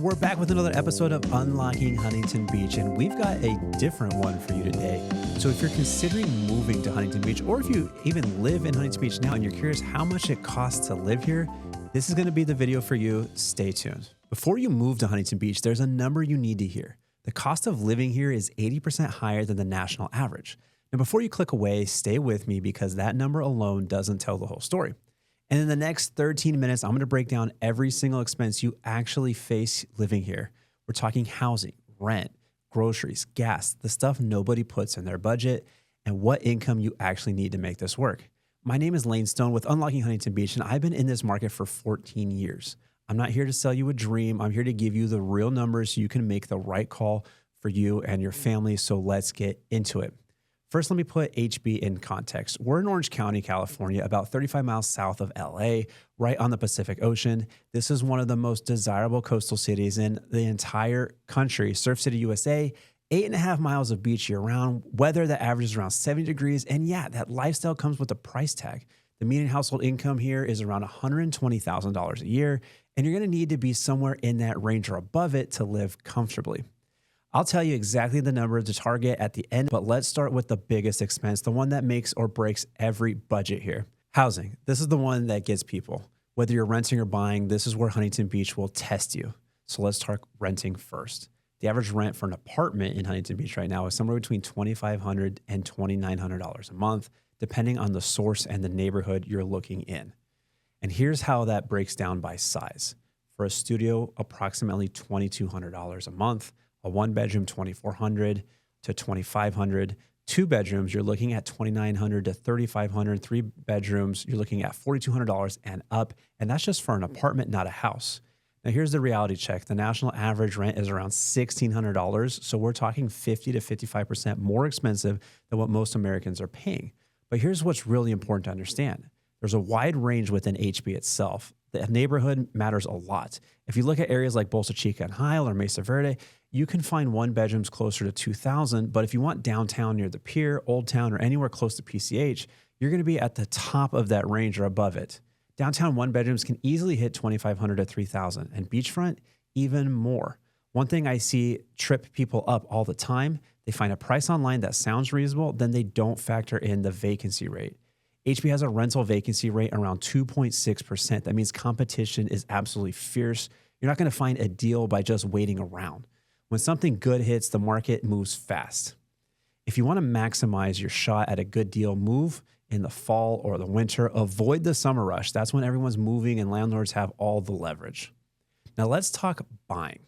We're back with another episode of Unlocking Huntington Beach, and we've got a different one for you today. So if you're considering moving to Huntington Beach, or if you even live in Huntington Beach now and you're curious how much it costs to live here, this is going to be the video for you. Stay tuned. Before you move to Huntington Beach, there's a number you need to hear. The cost of living here is 80% higher than the national average. Now, before you click away, stay with me because that number alone doesn't tell the whole story. And in the next 13 minutes, I'm going to break down every single expense you actually face living here. We're talking housing, rent, groceries, gas, the stuff nobody puts in their budget, and what income you actually need to make this work. My name is Lane Stone with Unlocking Huntington Beach, and I've been in this market for 14 years. I'm not here to sell you a dream. I'm here to give you the real numbers so you can make the right call for you and your family. So let's get into it. First, let me put HB in context. We're in Orange County, California, about 35 miles south of LA, right on the Pacific Ocean. This is one of the most desirable coastal cities in the entire country. Surf City, USA, 8.5 miles of beach year-round, weather that averages around 70 degrees. And yeah, that lifestyle comes with a price tag. The median household income here is around $120,000 a year, and you're going to need to be somewhere in that range or above it to live comfortably. I'll tell you exactly the number to target at the end, but let's start with the biggest expense, the one that makes or breaks every budget here. Housing. This is the one that gets people. Whether you're renting or buying, this is where Huntington Beach will test you. So let's talk renting first. The average rent for an apartment in Huntington Beach right now is somewhere between $2,500 and $2,900 a month, depending on the source and the neighborhood you're looking in. And here's how that breaks down by size. For a studio, approximately $2,200 a month. A one-bedroom, $2,400 to $2,500. Two bedrooms, you're looking at $2,900 to $3,500. Three bedrooms, you're looking at $4,200 and up. And that's just for an apartment, not a house. Now, here's the reality check. The national average rent is around $1,600. So we're talking 50 to 55% more expensive than what most Americans are paying. But here's what's really important to understand. There's a wide range within HB itself. The neighborhood matters a lot. If you look at areas like Bolsa Chica and Hyle or Mesa Verde, you can find one bedrooms closer to $2,000. But if you want downtown near the pier, Old Town, or anywhere close to PCH, you're going to be at the top of that range or above it. Downtown one bedrooms can easily hit $2,500 to $3,000, and beachfront even more. One thing I see trip people up all the time, they find a price online that sounds reasonable, then they don't factor in the vacancy rate. HB has a rental vacancy rate around 2.6%. That means competition is absolutely fierce. You're not going to find a deal by just waiting around. When something good hits, the market moves fast. If you want to maximize your shot at a good deal, move in the fall or the winter. Avoid the summer rush. That's when everyone's moving and landlords have all the leverage. Now let's talk buying.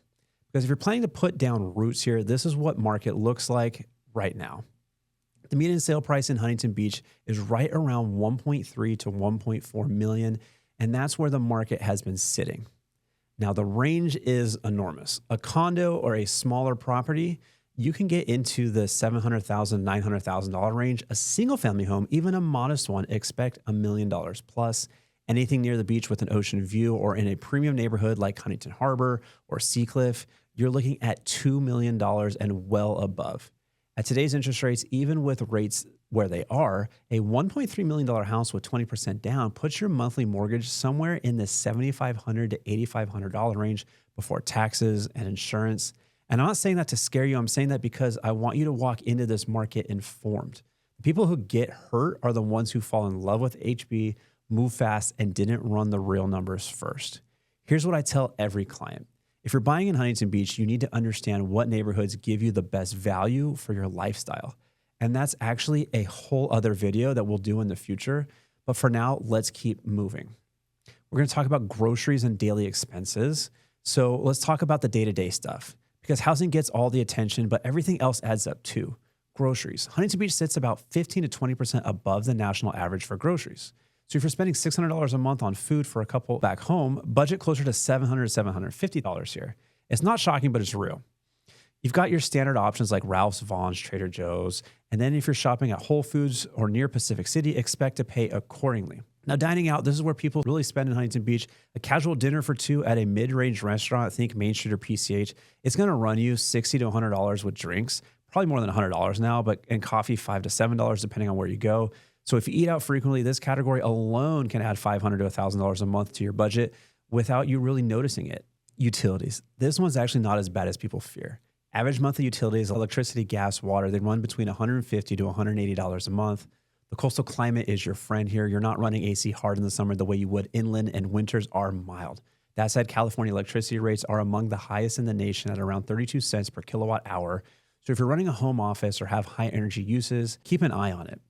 Because if you're planning to put down roots here, this is what market looks like right now. The median sale price in Huntington Beach is right around 1.3 to 1.4 million, and that's where the market has been sitting. Now, the range is enormous. A condo or a smaller property, you can get into the $700,000, $900,000 range. A single-family home, even a modest one, expect $1 million plus. Anything near the beach with an ocean view or in a premium neighborhood like Huntington Harbor or Seacliff, you're looking at $2 million and well above. At today's interest rates, even with rates where they are, a $1.3 million house with 20% down puts your monthly mortgage somewhere in the $7,500 to $8,500 range before taxes and insurance. And I'm not saying that to scare you. I'm saying that because I want you to walk into this market informed. The people who get hurt are the ones who fall in love with HB, move fast, and didn't run the real numbers first. Here's what I tell every client. If you're buying in Huntington Beach, you need to understand what neighborhoods give you the best value for your lifestyle. And that's actually a whole other video that we'll do in the future. But for now, let's keep moving. We're going to talk about groceries and daily expenses. So let's talk about the day-to-day stuff because housing gets all the attention, but everything else adds up too. Groceries. Huntington Beach sits about 15 to 20% above the national average for groceries. So if you're spending $600 a month on food for a couple back home, budget closer to $700 to $750 here. It's not shocking, but it's real. You've got your standard options like Ralph's, Vaughn's, Trader Joe's. And then if you're shopping at Whole Foods or near Pacific City, expect to pay accordingly. Now, dining out, this is where people really spend in Huntington Beach. A casual dinner for two at a mid-range restaurant, think Main Street or PCH, it's going to run you $60 to $100 with drinks, probably more than $100 now, and coffee $5 to $7 depending on where you go. So if you eat out frequently, this category alone can add $500 to $1,000 a month to your budget without you really noticing it. Utilities. This one's actually not as bad as people fear. Average monthly utilities, electricity, gas, water, they run between $150 to $180 a month. The coastal climate is your friend here. You're not running AC hard in the summer the way you would inland, and winters are mild. That said, California electricity rates are among the highest in the nation at around 32 cents per kilowatt hour. So if you're running a home office or have high energy uses, keep an eye on it.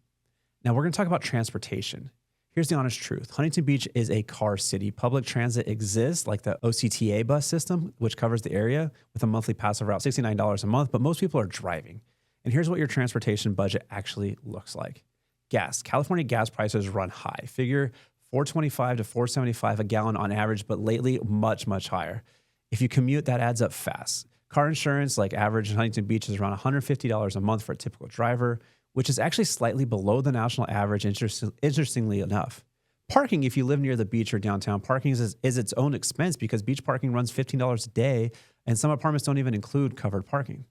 Now we're going to talk about transportation. Here's the honest truth. Huntington Beach is a car city. Public transit exists, like the OCTA bus system, which covers the area with a monthly pass of around $69 a month, but most people are driving. And here's what your transportation budget actually looks like. Gas. California gas prices run high. Figure $4.25 to $4.75 a gallon on average, but lately much, much higher. If you commute, that adds up fast. Car insurance, like average in Huntington Beach, is around $150 a month for a typical driver, which is actually slightly below the national average, interestingly enough. Parking, if you live near the beach or downtown, parking is its own expense because beach parking runs $15 a day, and some apartments don't even include covered parking.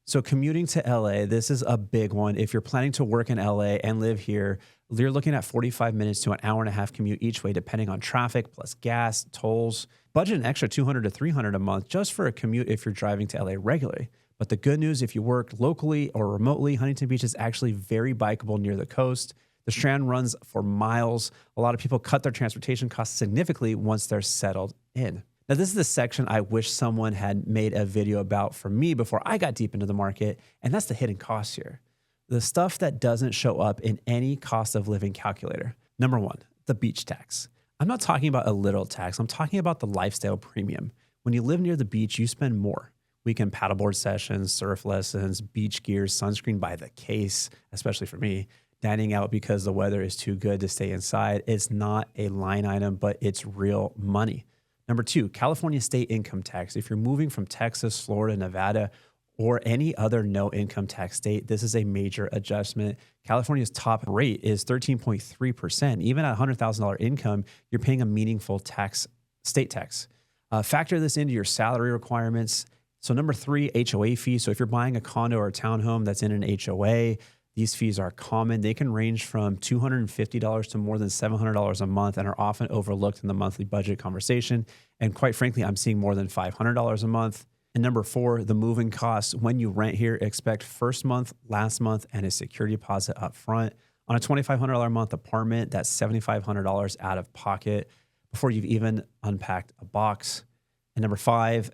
So commuting to LA, this is a big one. If you're planning to work in LA and live here, you're looking at 45 minutes to an hour and a half commute each way, depending on traffic, plus gas, tolls. Budget an extra $200 to $300 a month just for a commute if you're driving to LA regularly. But the good news, if you work locally or remotely, Huntington Beach is actually very bikeable near the coast. The Strand runs for miles. A lot of people cut their transportation costs significantly once they're settled in. Now, this is the section I wish someone had made a video about for me before I got deep into the market, and that's the hidden costs here. The stuff that doesn't show up in any cost of living calculator. Number one, the beach tax. I'm not talking about a little tax. I'm talking about the lifestyle premium. When you live near the beach, you spend more. Weekend paddleboard sessions, surf lessons, beach gear, sunscreen by the case, especially for me, dining out because the weather is too good to stay inside. It's not a line item, but it's real money. Number two, California state income tax. If you're moving from Texas, Florida, Nevada, or any other no income tax state, this is a major adjustment. California's top rate is 13.3%. Even at $100,000 income, you're paying a meaningful tax, state tax. Factor this into your salary requirements. So number three, HOA fees. So if you're buying a condo or a townhome that's in an HOA, these fees are common. They can range from $250 to more than $700 a month and are often overlooked in the monthly budget conversation. And quite frankly, I'm seeing more than $500 a month. And number four, the moving costs. When you rent here, expect first month, last month, and a security deposit up front. On a $2,500 a month apartment, that's $7,500 out of pocket before you've even unpacked a box. And number five,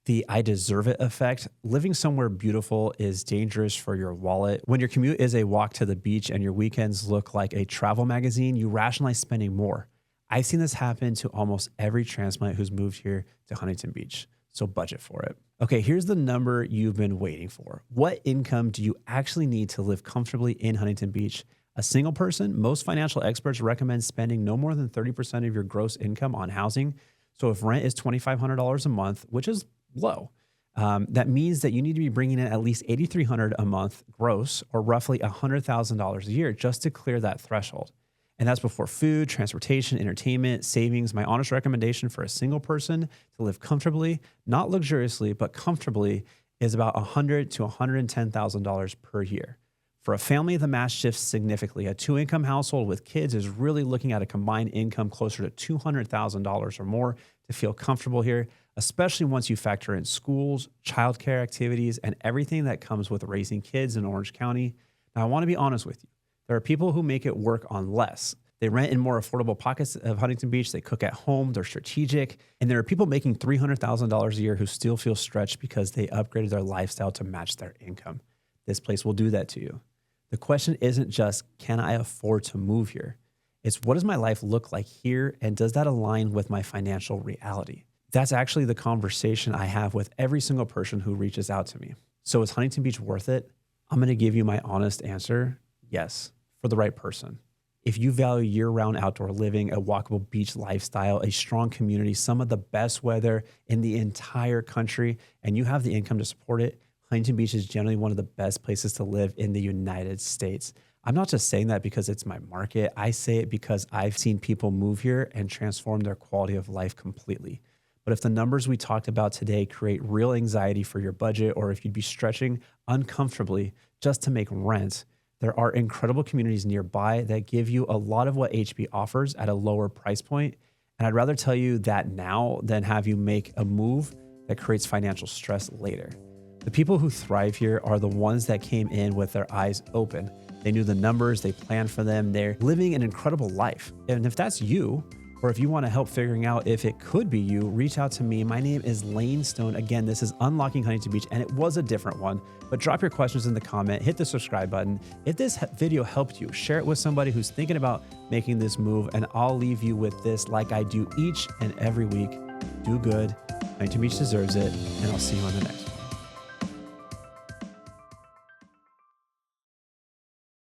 the I deserve it effect. Living somewhere beautiful is dangerous for your wallet. When your commute is a walk to the beach and your weekends look like a travel magazine, you rationalize spending more. I've seen this happen to almost every transplant who's moved here to Huntington Beach. So budget for it. Okay, here's the number you've been waiting for. What income do you actually need to live comfortably in Huntington Beach? A single person? Most financial experts recommend spending no more than 30% of your gross income on housing. So if rent is $2,500 a month, which is low, that means that you need to be bringing in at least $8,300 a month gross, or roughly $100,000 a year just to clear that threshold. And that's before food, transportation, entertainment, savings. My honest recommendation for a single person to live comfortably, not luxuriously, but comfortably, is about $100,000 to $110,000 per year. For a family, the math shifts significantly. A two-income household with kids is really looking at a combined income closer to $200,000 or more to feel comfortable here, especially once you factor in schools, childcare activities, and everything that comes with raising kids in Orange County. Now, I want to be honest with you. There are people who make it work on less. They rent in more affordable pockets of Huntington Beach. They cook at home. They're strategic. And there are people making $300,000 a year who still feel stretched because they upgraded their lifestyle to match their income. This place will do that to you. The question isn't just, can I afford to move here? It's, what does my life look like here? And does that align with my financial reality? That's actually the conversation I have with every single person who reaches out to me. So is Huntington Beach worth it? I'm going to give you my honest answer. Yes, for the right person. If you value year-round outdoor living, a walkable beach lifestyle, a strong community, some of the best weather in the entire country, and you have the income to support it, Huntington Beach is generally one of the best places to live in the United States. I'm not just saying that because it's my market. I say it because I've seen people move here and transform their quality of life completely. But if the numbers we talked about today create real anxiety for your budget, or if you'd be stretching uncomfortably just to make rent, there are incredible communities nearby that give you a lot of what HB offers at a lower price point. And I'd rather tell you that now than have you make a move that creates financial stress later. The people who thrive here are the ones that came in with their eyes open. They knew the numbers, they planned for them, they're living an incredible life. And if that's you, or if you want to help figuring out if it could be you, reach out to me. My name is Lane Stone. Again, this is Unlocking Huntington Beach, and it was a different one, but drop your questions in the comment, hit the subscribe button. If this video helped you, share it with somebody who's thinking about making this move, and I'll leave you with this like I do each and every week. Do good. Huntington Beach deserves it, and I'll see you on the next one.